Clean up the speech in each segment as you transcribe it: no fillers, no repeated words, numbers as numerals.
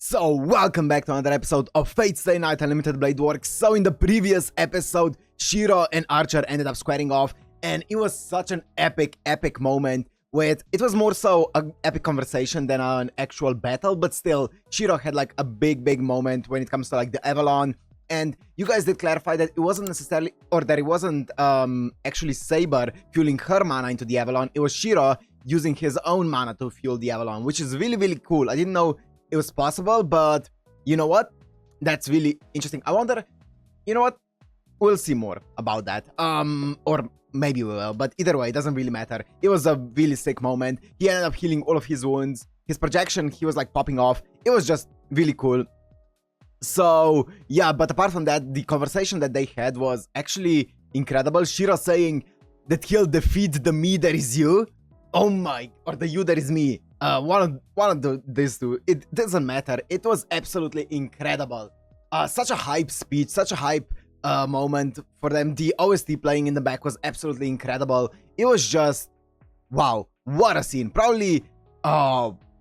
So, welcome back to another episode of Fate's Stay Night Unlimited Blade Works. So, in the previous episode, Shirou and Archer ended up squaring off, and it was such an epic moment. It was more so an epic conversation than an actual battle, but still, Shirou had like a big moment when it comes to like the Avalon. And you guys did clarify that it wasn't necessarily, or that it wasn't actually Saber fueling her mana into the Avalon. It was Shirou using his own mana to fuel the Avalon, which is really cool. I didn't know it was possible, but you know what? That's really interesting. I wonder, you know what? We'll see more about that. Or maybe we will, but either way, it doesn't really matter. It was a really sick moment. He ended up healing all of his wounds. His projection, he was like popping off. It was just really cool. So, yeah, but apart from that, the conversation that they had was actually incredible. Shirou saying that he'll defeat the me that is you. Oh my, or the you that is me. One of these two. It doesn't matter. It was absolutely incredible. Such a hype speech, such a hype moment for them. The OST playing in the back was absolutely incredible. It was just, wow, what a scene. Probably,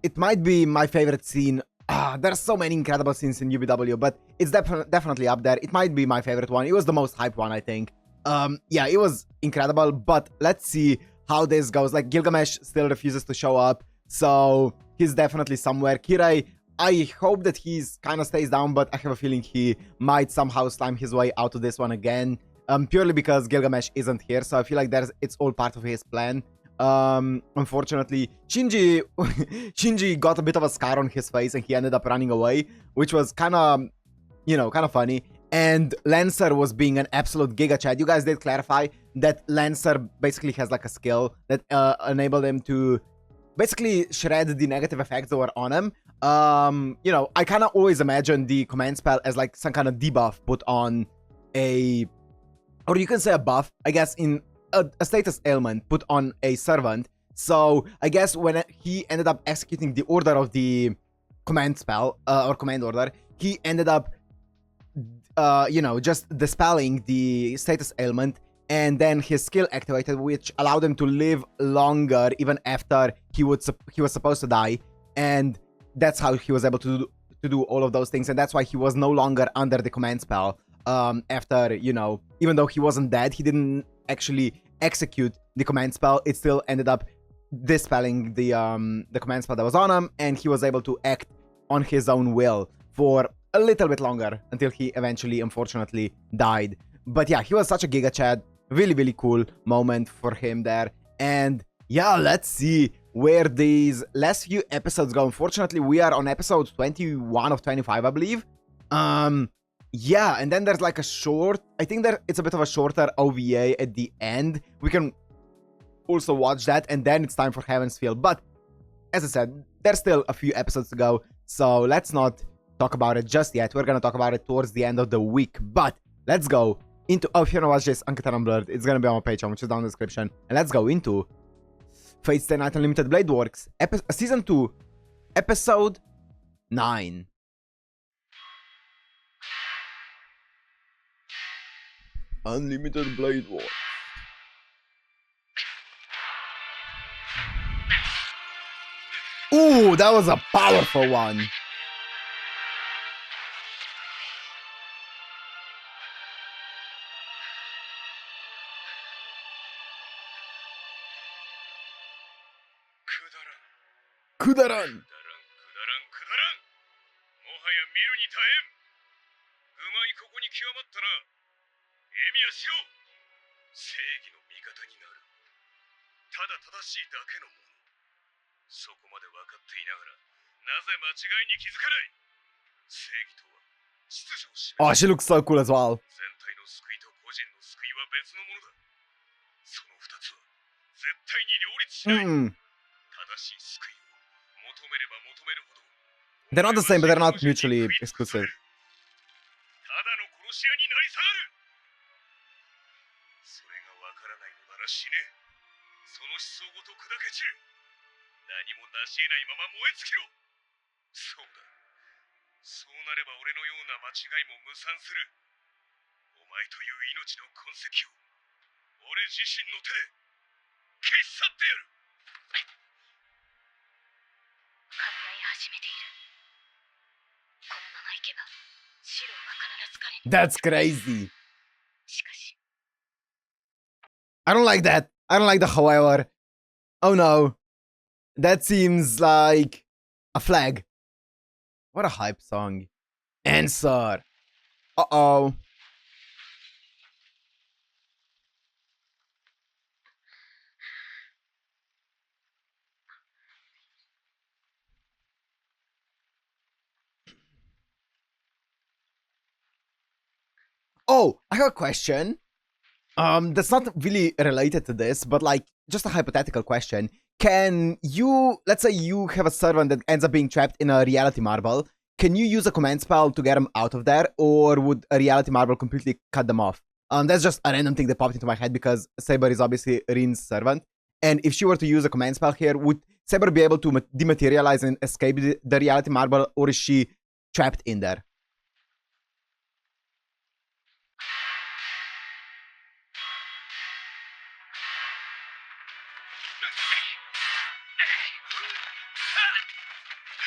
it might be my favorite scene. There's so many incredible scenes in UBW, but it's definitely up there. It might be my favorite one. It was the most hyped one, I think. Yeah, it was incredible, but let's see how this goes. Like, Gilgamesh still refuses to show up, so he's definitely somewhere. Kirei, I hope that he's kind of stays down, but I have a feeling he might somehow slime his way out of this one again, purely because Gilgamesh isn't here, so I feel like it's all part of his plan. Unfortunately, Shinji Shinji got a bit of a scar on his face and he ended up running away, which was kind of, you know, kind of funny. And Lancer was being an absolute giga chad. You guys did clarify that Lancer basically has like a skill that enabled him to basically shred the negative effects that were on him. You know, I kind of always imagine the command spell as like some kind of debuff put on a, or you can say a buff, I guess, in a status ailment put on a servant. So I guess when he ended up executing the order of the command spell or command order, he ended up you know, just dispelling the status ailment, and then his skill activated, which allowed him to live longer even after he was supposed to die. And that's how he was able to do all of those things, and that's why he was no longer under the command spell. After, you know, even though he wasn't dead, he didn't actually execute the command spell. It still ended up dispelling the command spell that was on him, and he was able to act on his own will for a little bit longer until he eventually, unfortunately, died. But yeah, he was such a giga chad. Really cool moment for him there. And yeah, let's see where these last few episodes go. Unfortunately, we are on episode 21 of 25, I believe. Yeah, and then there's like a short, I think it's a bit of a shorter OVA at the end. We can also watch that, and then it's time for Heaven's Field. But as I said, there's still a few episodes to go, so let's not talk about it just yet. We're gonna talk about it towards the end of the week. But let's go into, oh, if you wanna watch this Uncut and Unblurred, it's gonna be on my Patreon, which is down in the description. And let's go into Fate's Stay Night Unlimited Blade Works, Season 2, Episode 9. Unlimited Blade Works. Ooh, that was a powerful one. Kudaran. Oh, she looks so cool as well. They're not the same, but they're not mutually exclusive. That's crazy. I don't like that. I don't like the however. Oh no. That seems like a flag. What a hype song. Answer. Uh-oh. Oh, I have a question. That's not really related to this, but like just a hypothetical question. Can you, let's say you have a servant that ends up being trapped in a reality marble. Can you use a command spell to get them out of there, or would a reality marble completely cut them off? That's just a random thing that popped into my head because Saber is obviously Rin's servant. And if she were to use a command spell here, would Saber be able to dematerialize and escape the reality marble, or is she trapped in there?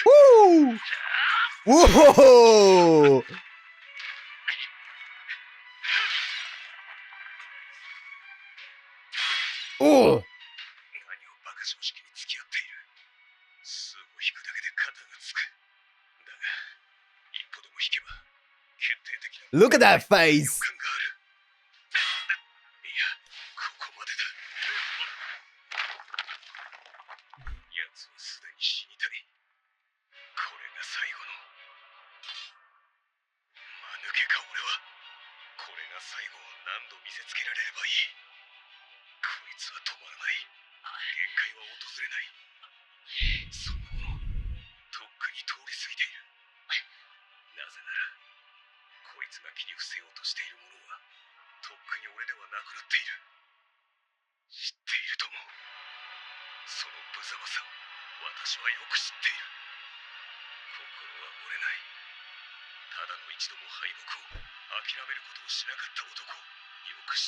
Woo! Whoa! Oh! Look at that face!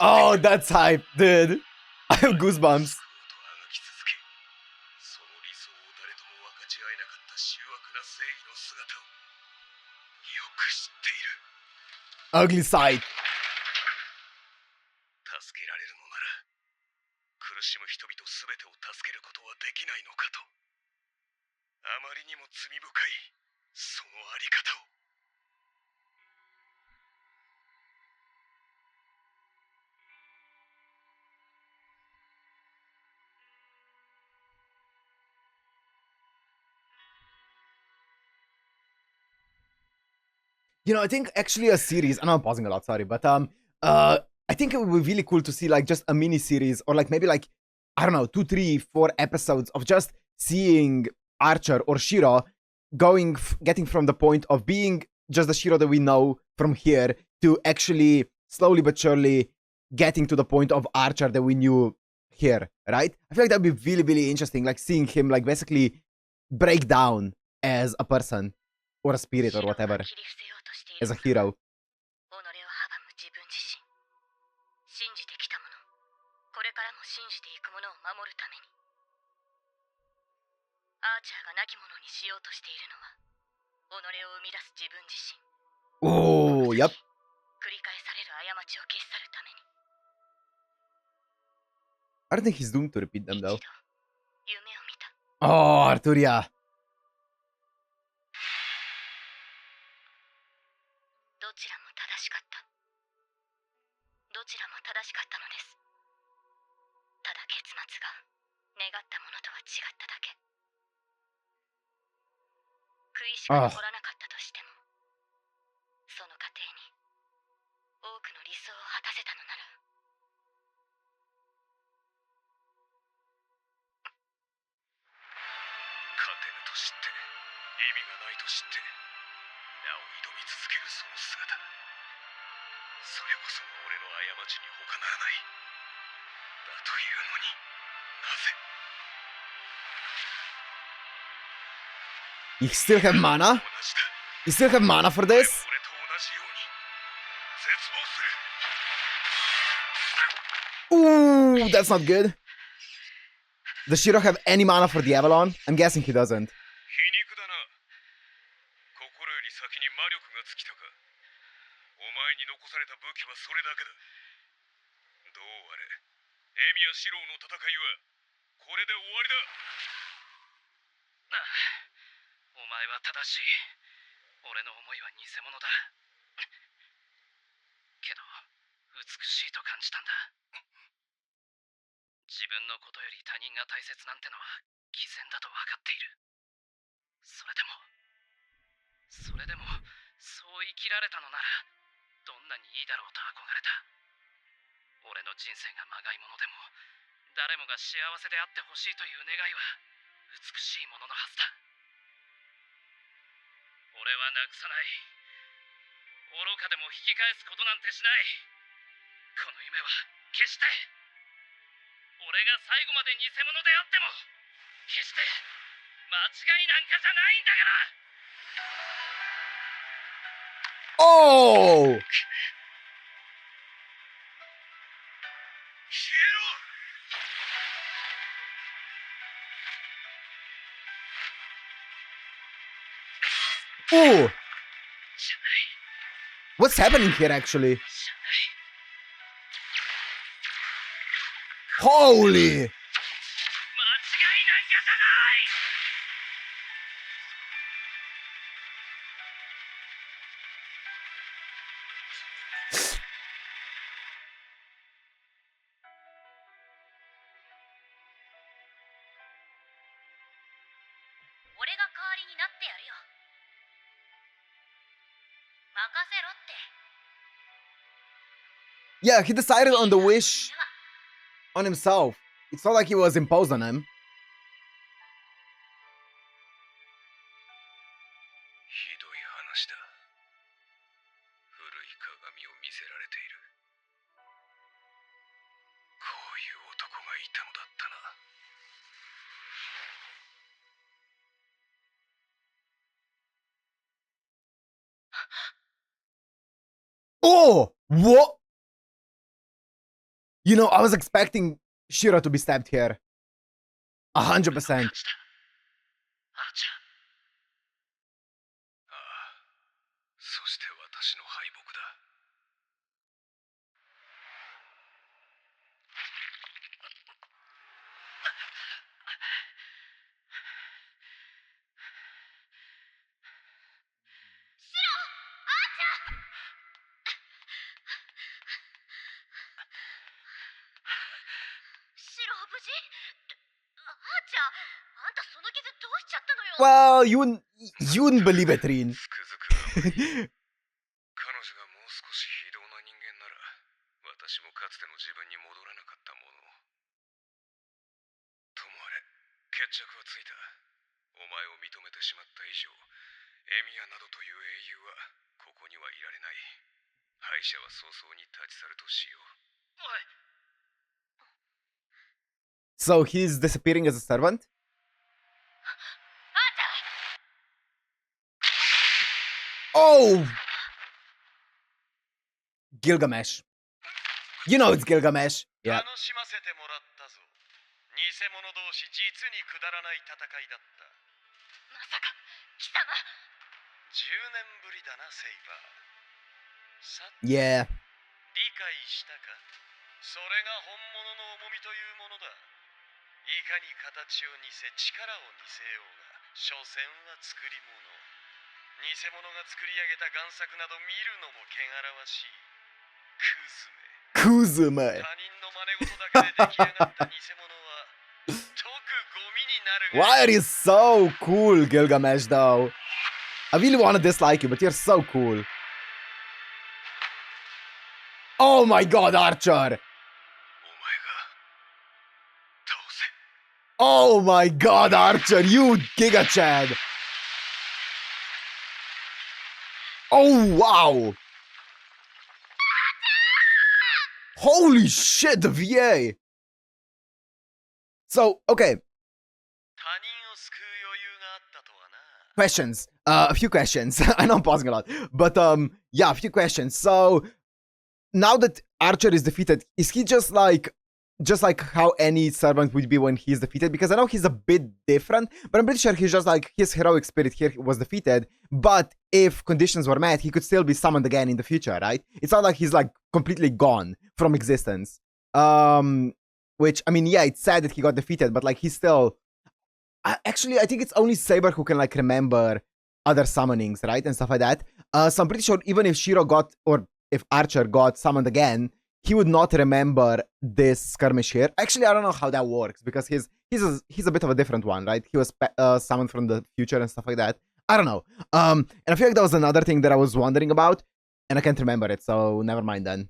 Oh, that's hype, dude. I have goosebumps. Ugly sight. You know, I think actually a series, I know I'm pausing a lot, sorry, but I think it would be really cool to see like just a mini series or like maybe like, I don't know, 2, 3, 4 episodes of just seeing Archer or Shirou getting from the point of being just the Shirou that we know from here to actually slowly but surely getting to the point of Archer that we knew here, right? I feel like that'd be really, really interesting, like seeing him like basically break down as a person or a spirit or whatever. As a hero. Oh, yep. I don't think he's doomed to repeat them though. Oh, Arturia. Oh. You still have mana? You still have mana for this? Ooh, that's not good. Does Shirou have any mana for the Avalon? I'm guessing he doesn't. お前に残された武器はそれだけだ。どうあれ、エミやシロウの戦いはこれで終わりだ。お前は正しい。俺の思いは偽物だ。けど美しいと感じたんだ。自分のことより他人が大切なんてのは偽善だと分かっている。それでもそう生きられたのならどんなにいいだろうと憧れた。俺の人生がまがいものでも誰もが幸せであってほしいという願いは美しいもののはずだ。俺はなくさない。愚かでも引き返すことなんてしない。この夢は決して俺が最後まで偽物であっても決して間違いなんかじゃないんだから。Oh! 消えろ。Oh! What's happening here, actually? Holy! 間違いなんかじゃない。俺が代わりになってやるよ。任せろって。 Yeah, he decided on the wish on himself. It's not like he was imposed on him. ひどい話だ。古い鏡を見せられている。こういう男がいたのだったな。Oh! What? You know, I was expecting Shiro to be stabbed here. 100%. あーちゃん。ああ、そして私の敗北だ。シロ無事？あーちゃん、あんたその傷どうしちゃったのよ。 Well, you wouldn't believe it, Rin. つくづく甘い。彼女がもう少し非道な人間なら、私もかつての自分に戻らなかったもの。ともあれ、決着はついた。お前を認めてしまった以上、エミヤなどという英雄はここにはいられない。敗者は早々に立ち去るとしよう。おい。So he's disappearing as a servant? あーちゃん。 Oh! Gilgamesh. You know it's Gilgamesh. Yeah. 楽しませてもらったぞ。偽物同士実にくだらない戦いだった。まさか貴様。10年ぶりだな、セイバー。さて、 Yeah. 理解したか？それが本物の重みというものだ。いかに形を似せ力を似せようが、所詮は作り物。偽物が作り上げた贋作など見るのも汚らわしい。クズめ。 Kuzume. 他人の真似事だけで出来上がった偽物は即ゴミになるが。 Why are you so cool, Gilgamesh, though? I really want to dislike you, but you're so cool. Oh my god, Archer! お前が倒せ。 Oh my god, Archer, you Giga Chad! Oh wow! Holy shit, the VA! So, okay, 他人を救う余裕があったとはな。 questions. A few questions. I know I'm pausing a lot, but yeah, a few questions. So, now that Archer is defeated, is he just like just like how any servant would be when he's defeated, because I know he's a bit different, but I'm pretty sure he's just like his heroic spirit here was defeated, but if conditions were met, he could still be summoned again in the future, right? It's not like he's like completely gone from existence. Which, I mean, yeah, it's sad that he got defeated, but like he's still... Actually, I think it's only Saber who can like remember other summonings, right? And stuff like that. So I'm pretty sure even if Shirou got, or if Archer got summoned again, he would not remember this skirmish here. Actually, I don't know how that works, because he's a bit of a different one, right? He was summoned from the future and stuff like that. I don't know. And I feel like that was another thing that I was wondering about, and I can't remember it, so never mind then.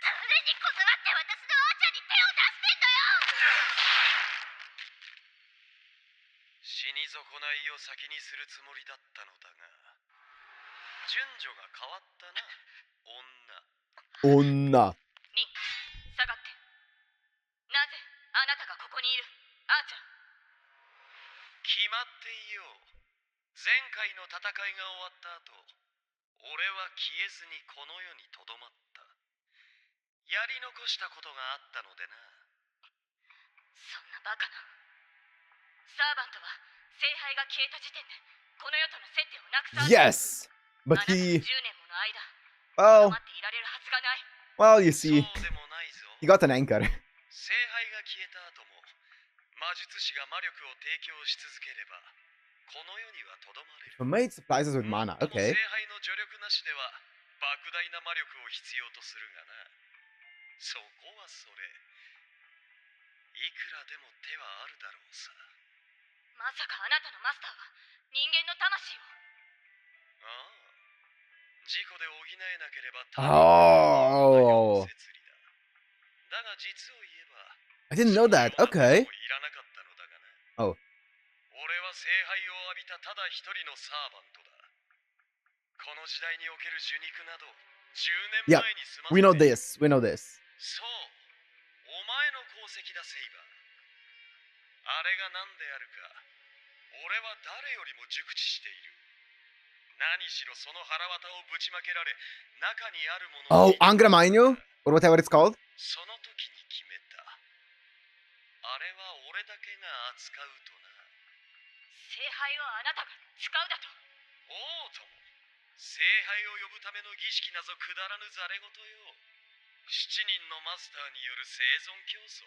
誰にこだわって私のアーチャーに手を出してんだよ。死に損ないを先にするつもりだったのだが、順序が変わったな、女。女。リン、下がって。なぜあなたがここにいる、アーチャー。決まっていよう。前回の戦いが終わった後、俺は消えずにこの世にとどまった。やり残したことがあったのでな。そんなバカな。サーバントは聖杯が消えた時点でこの世との接点をなくさ。Yes! But あなたが10 he... 年もの間、 Well... 待っていられるはずがない。Well, you see... そうでもないぞ。 He got an anchor. 聖杯が消えた後も、魔術師が魔力を提供し続ければ、この世にはとどまれる。The maid supplies us with mana. 聖 Okay. 杯の助力なしでは、莫大な魔力を必要とするがな。そこはそれ。いくらでも手はあるだろうさ。まさかあなたのマスターは人間の魂を。ああ。事故で補えなければ Oh. 説理だ。だが実を言えば、 I didn't know that. Okay. いらなかったのだがな。Oh. 俺は聖杯を浴びたただ一人のサーバントだ。この時代における受肉など10年 Yeah, 前に済ませて。 we know this. We know this. そう。お前の功績だ、セイバー。あれが何であるか、俺は誰よりも熟知している。何しろその腹渡をぶちまけられ、中にあるもの Oh, Angramanyu? Or whatever it's called? その時に決めた。あれは俺だけが扱うとな。聖杯をあなたが使うだと。おうとも。聖杯を呼ぶための儀式なぞくだらぬざれ言よ。7人のマスターによる生存競争。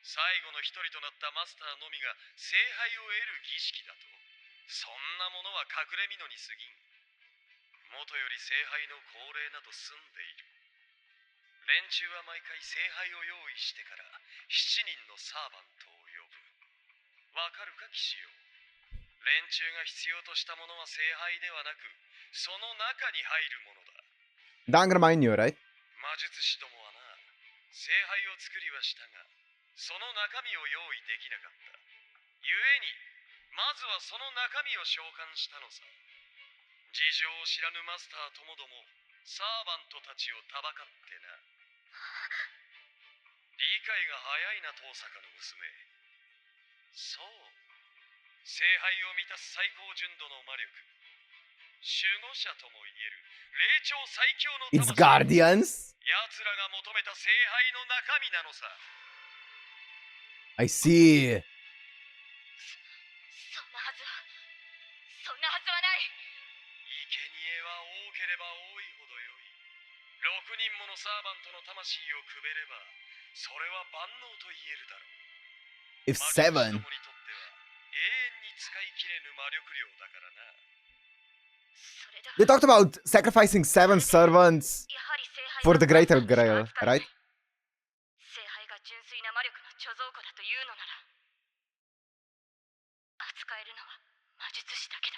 最後の一人となったマスターのみが聖杯を得る儀式だと。そんなものは隠れ蓑に過ぎん。元より聖杯の恒例など済んでいる。連中は毎回聖杯を用意してから7人のサーバントを呼ぶ。わかるか、騎士よ。連中が必要としたものは聖杯ではなく、その中に入るものだ。 The Angramanyu, right? 魔術師どもはな、聖杯を作りはしたが、その中身を用意できなかった。故に、まずはその中身を召喚したのさ。事情を知らぬマスターともども、サーバントたちをたばかってな。理解が早いな、遠坂の娘。そう。聖杯を満たす最高純度の魔力。守護者とも言える霊長最強の It's 魂。 Guardians? 奴らが求めた聖杯の中身なのさ。 I see. そんなはずは、そんなはずはない。生贄は多ければ多いほどよい。6人ものサーバントの魂をくべれば、それは万能と言えるだろう。 If 7. 魔術師どもにとっては永遠に使い切れぬ魔力量だからな。 それだ。 They talked about sacrificing 7 servants やはり聖杯 for the が greater grail, 扱えない right? 聖杯が純粋な魔力の貯蔵庫だというのなら、扱えるのは魔術師だけだ。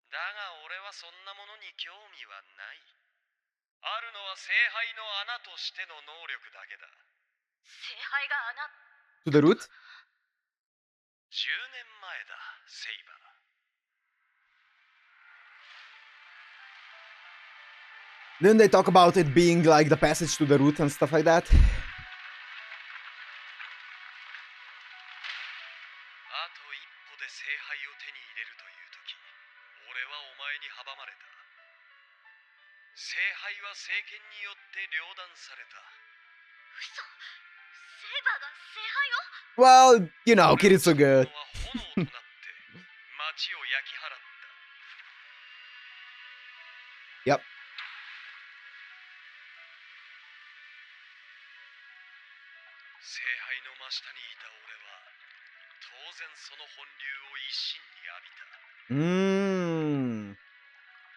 だが俺はそんなものに興味はない。あるのは聖杯の穴としての能力だけだ。聖杯が穴。 To the root? 10年前だ、セイバー。 Didn't they talk about it being like the passage to the root and stuff like that? あと一歩で聖杯を手に入れるという時、俺はお前に阻まれた。聖杯は聖剣によって両断された。嘘。セイバーが聖杯を Well, you know, Kiritsugu. 俺の炎となって町を焼き払った。Yep. 聖杯の真下にいた俺は当然その本流を一身に浴びた。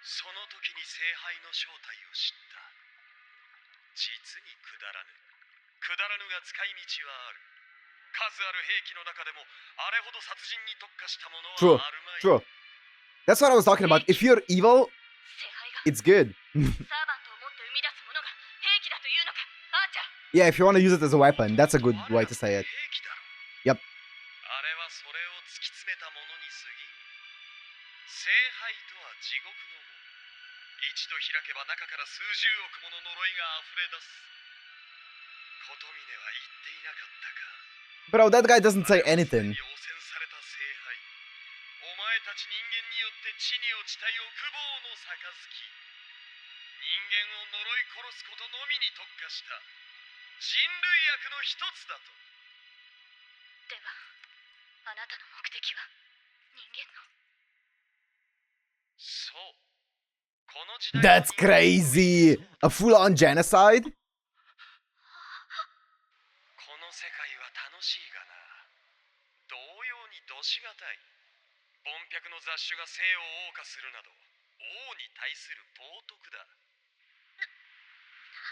その時に聖杯の正体を知った。実にくだらぬ。くだらぬが使い道はある。数ある兵器の中でもあれほど殺人に特化したもの True, はあるまい。 true. That's what I was talking about. If you're evil, 聖杯が it's good. サーバントをもって生み出すものが兵器だというのか、アーチャー。 Yeah, if you want to use it as a weapon, that's a good way to say it. 兵器だろ。 Yep. あれはそれを突き詰めたものに過ぎん。聖杯とは地獄の門。一度開けば中から数十億もの呪いが溢れ出す。琴峰は言っていなかったか。 Bro, that guy doesn't say anything. 汚染された聖杯。お前たち人間によって地に落ちた欲望の杯。人間を呪い殺すことのみに特化した人類悪の一つだと。では、あなたの目的は人間の。そう。この時代 That's crazy! A full-on genocide? この世界は楽しいがな。同様にどしがたい。凡百の雑種が生を謳歌するなど、王に対する冒涜だ。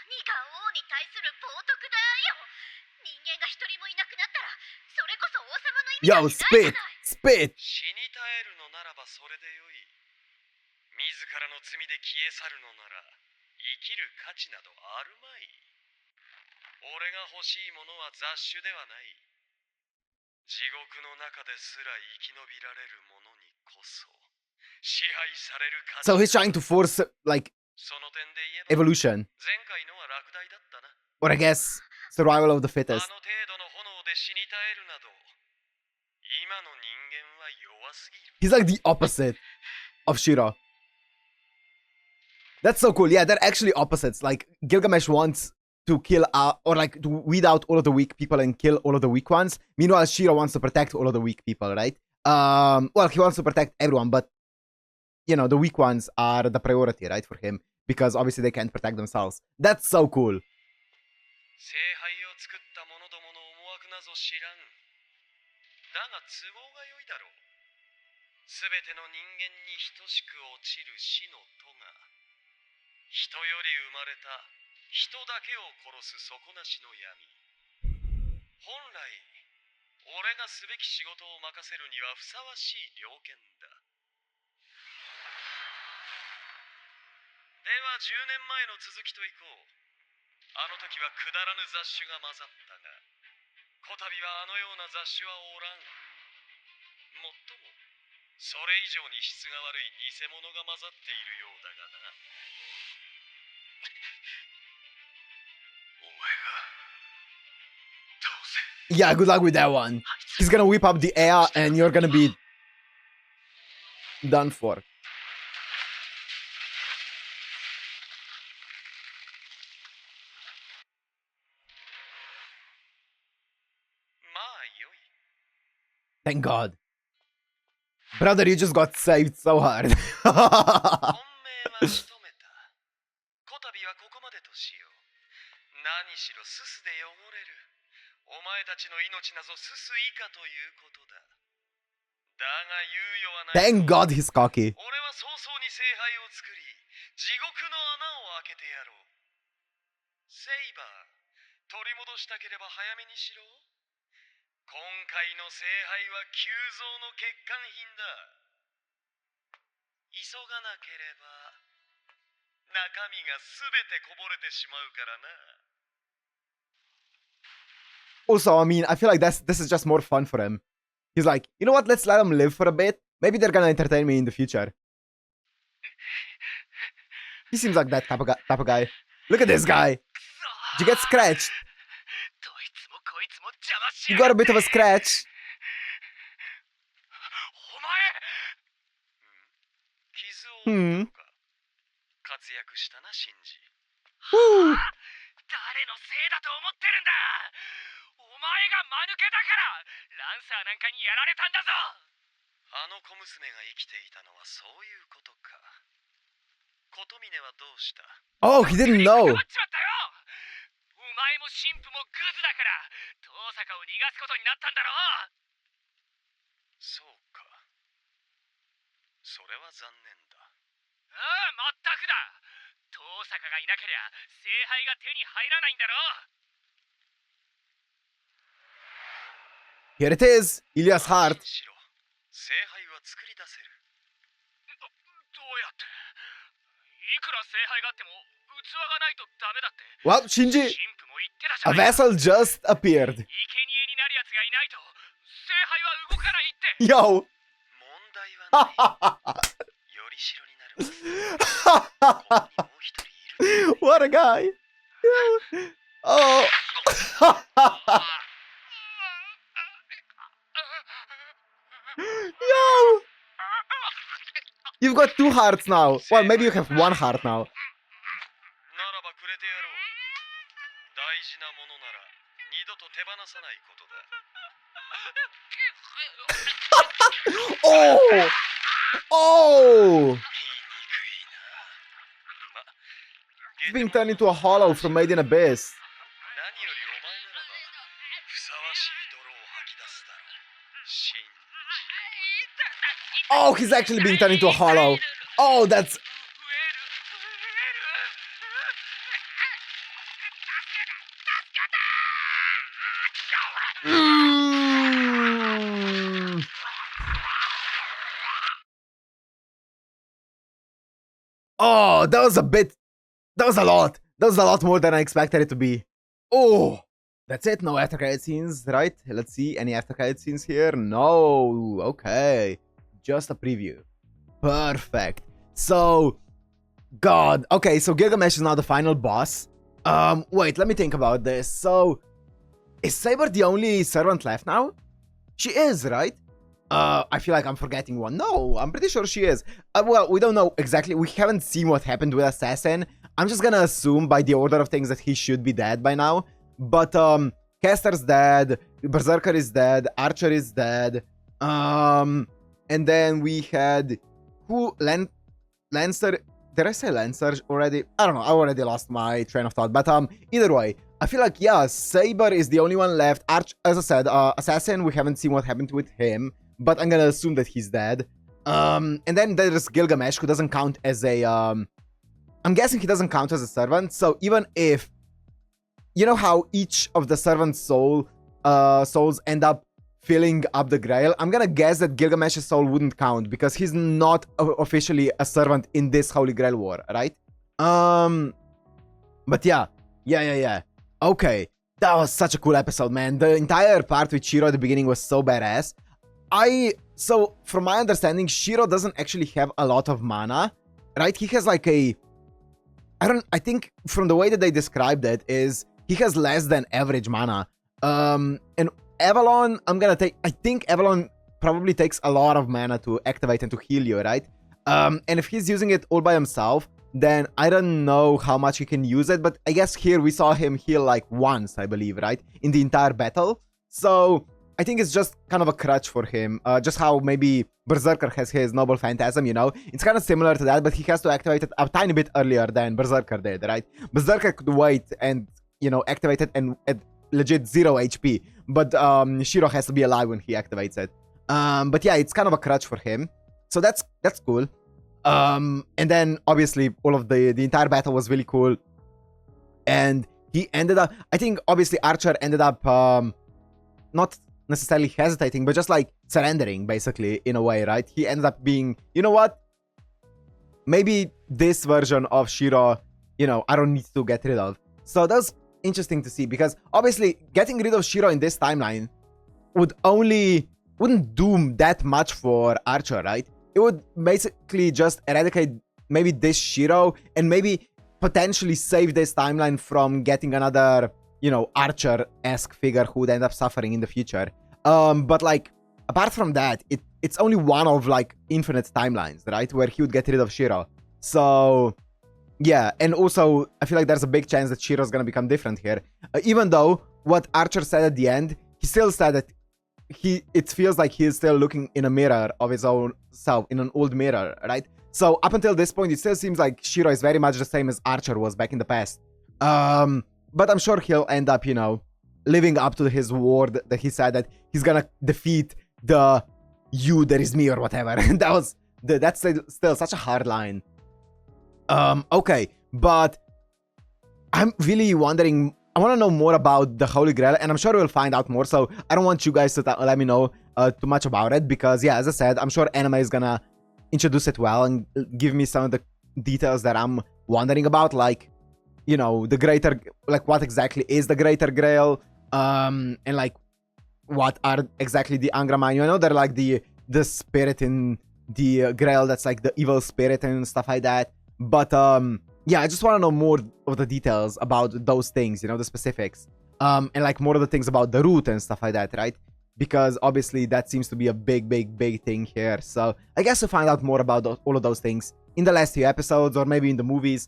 何が王に対する冒涜だよ。人間が一人もいなくなったら、それこそ王様の意味 Yo, なんてないじゃ spit! Spit! ない。死に絶えるのならばそれでよい。自らの罪で消え去るのなら生きる価値などあるまい。俺が欲しいものは雑種ではない。地獄の中ですら生き延びられる者にこそ支配される価値。 So he's trying to force, like, その点で言えば evolution. 前回のは落第だったな。 Or I guess, survival of the あ fittest. の程度の炎で死に絶えるなど今の人間は弱すぎる。 He's like the opposite of Shirou. That's so cool. Yeah, they're actually opposites. Like, Gilgamesh wants to kill or like to weed out all of the weak people and kill all of the weak ones. Meanwhile, Shirou wants to protect all of the weak people, right? Well, he wants to protect everyone, but you know, the weak ones are the priority, right, for him, because obviously they can't protect themselves. That's so cool. 聖杯を作った者どもの思惑なぞ知らん。だが都合が良いだろう。すべての人間に等しく落ちる死の戸が人より生まれた人だけを殺す底なしの闇。本来俺がすべき仕事を任せるにはふさわしい猟犬だ。では10年前の続きといこう。あの時はくだらぬ雑種が混ざったが、こたびはあのような雑種はおらん。もっとも、それ以上に質が悪い偽物が混ざっているようだがな。お前が倒せ。 Yeah, good luck with that one. He's gonna whip up the air and you're gonna be done for. Thank God. Brother, you just got saved so hard. 本命は仕留めた。こたびはここまでとしよう。何しろすすで汚れる。お前たちの命なぞすす以下ということだ。だが猶予はない。 Thank God he's cocky. 俺は早々に聖杯を作り、地獄の穴を開けてやろう。セイバー、取り戻したければ早めにしろ。今回の聖杯は急増の欠陥品だ。急がなければ中身がすべてこぼれてしまうからな。 Also, I mean, I feel like this is just more fun for him. He's like, you know what? Let's let him live for a bit. Maybe they're gonna entertain me in the future. He seems like that type of guy. Look at this guy. Did you get scratched? You got a bit of a scratch. お前、Hmm. 活躍したな、シンジ。 Woo. 誰のせいだと思ってるんだ。お前が間抜けだからランサーなんかにやられたんだぞ。あの小娘が生きていたのはそういうことか。琴峰はどうした？ Oh, he didn't か know. かっちまったよ。お前も神父もグズだから遠坂を逃がすことになったんだろう。そうか。それは残念だ。ああ、まったくだ。遠坂がいなけりゃ聖杯が手に入らないんだろう。 Here it is. Ilya's heart. しろ。聖杯は作り出せる。どうやって？いくら聖杯があっても器がないとダメだって。 Well, Shinji, 神父も言ってたじゃ a ないか。 vessel just appeared. 生贄になるやつがいないと聖杯は動かないって。 Yo. 問題はない。よりしろになるまで。ここにもう一人いる。 What a guy. Oh. Yo. You've got 2 hearts now. Well, maybe you have 1 heart now. ならばくれてやろう。大事なものなら二度と手放さないことだ。 Oh. Oh. 言いにくいな。ま、 Being turned into a hollow from Made in Abyss. 何よりお前ならばふさわしい泥を吐き出すだろう。シンジ。 Oh, he's actually being turned into a hollow. Oh, that's... Mm. Oh, that was a bit... That was a lot. That was a lot more than I expected it to be. Oh, that's it. No after credit scenes, right? Let's see. Any after credit scenes here? No. Okay. Just a preview. Perfect. So, God. Okay, so Gilgamesh is now the final boss. Wait, let me think about this. So, is Saber the only servant left now? She is, right? I feel like I'm forgetting one. No, I'm pretty sure she is. Well, we don't know exactly. We haven't seen what happened with Assassin. I'm just gonna assume by the order of things that he should be dead by now. But, Caster's dead. Berserker is dead. Archer is dead. And then we had... Who? Lancer... Did I say Lancer already? I don't know. I already lost my train of thought. But, either way, I feel like, yeah, Saber is the only one left. As I said, Assassin, we haven't seen what happened with him. But I'm gonna assume that he's dead. And then there's Gilgamesh, who doesn't count as a... I'm guessing he doesn't count as a servant. So even if... You know how each of the servant's souls end up filling up the Grail? I'm gonna guess that Gilgamesh's soul wouldn't count because he's not officially a servant in this Holy Grail war, right? But yeah. Okay. That was such a cool episode, man. The entire part with Shirou at the beginning was so badass. So, from my understanding, Shirou doesn't actually have a lot of mana, right? He has like a... I think from the way that they described it is he has less than average mana. And Avalon, I think Avalon probably takes a lot of mana to activate and to heal you, right? And if he's using it all by himself, then I don't know how much he can use it, but I guess here we saw him heal like once, I believe, right? In the entire battle. So I think it's just kind of a crutch for him. Just how maybe Berserker has his Noble Phantasm, you know? It's kind of similar to that, but he has to activate it a tiny bit earlier than Berserker did, right? Berserker could wait and, you know, activate it and at legit 0 HP. But Shirou has to be alive when he activates it. But yeah, it's kind of a crutch for him. So that's cool. And then obviously all of the entire battle was really cool. And he ended up, I think obviously Archer ended up not necessarily hesitating, but just like surrendering basically in a way, right? He ended up being, you know what? Maybe this version of Shirou, you know, I don't need to get rid of. So that's interesting to see because obviously getting rid of Shirou in this timeline wouldn't do that much for Archer, right? It would basically just eradicate maybe this Shirou and maybe potentially save this timeline from getting another, you know, Archer-esque figure who would end up suffering in the future. But like, apart from that, it it's only one of like infinite timelines, right? Where he would get rid of Shirou. So yeah, and also I feel like there's a big chance that Shirou's gonna become different here. Even though what Archer said at the end, he still said that it feels like he is still looking in a mirror of his own self, in an old mirror, right? So up until this point, it still seems like Shirou is very much the same as Archer was back in the past. But I'm sure he'll end up, you know, living up to his word that he said that he's gonna defeat the you that is me or whatever. And that's still such a hard line. Okay, but I'm really wondering, I want to know more about the Holy Grail, and I'm sure we'll find out more, so I don't want you guys to let me know too much about it, because yeah, as I said, I'm sure anime is gonna introduce it well and give me some of the details that I'm wondering about, like, you know, the greater, like what exactly is the Greater Grail, and like what are exactly the Angra Mainyu. I know they're like the spirit in the Grail that's like the evil spirit and stuff like that, but yeah, I just want to know more of the details about those things, you know, the specifics, and like more of the things about the root and stuff like that, right? Because obviously that seems to be a big thing here. So I guess we'll find out more about all of those things in the last few episodes, or maybe in the movies.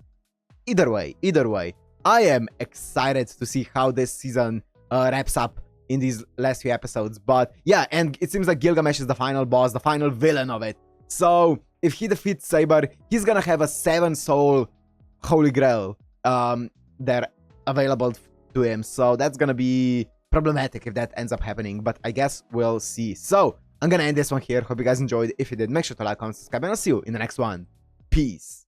Either way, I am excited to see how this season wraps up in these last few episodes. But yeah, and it seems like Gilgamesh is the final boss, the final villain of it. So if he defeats Saber, he's gonna have a 7-soul Holy Grail they're available to him. So that's gonna be problematic if that ends up happening, but I guess we'll see. So I'm gonna end this one here. Hope you guys enjoyed. If you did, make sure to like, comment, subscribe, and I'll see you in the next one. Peace.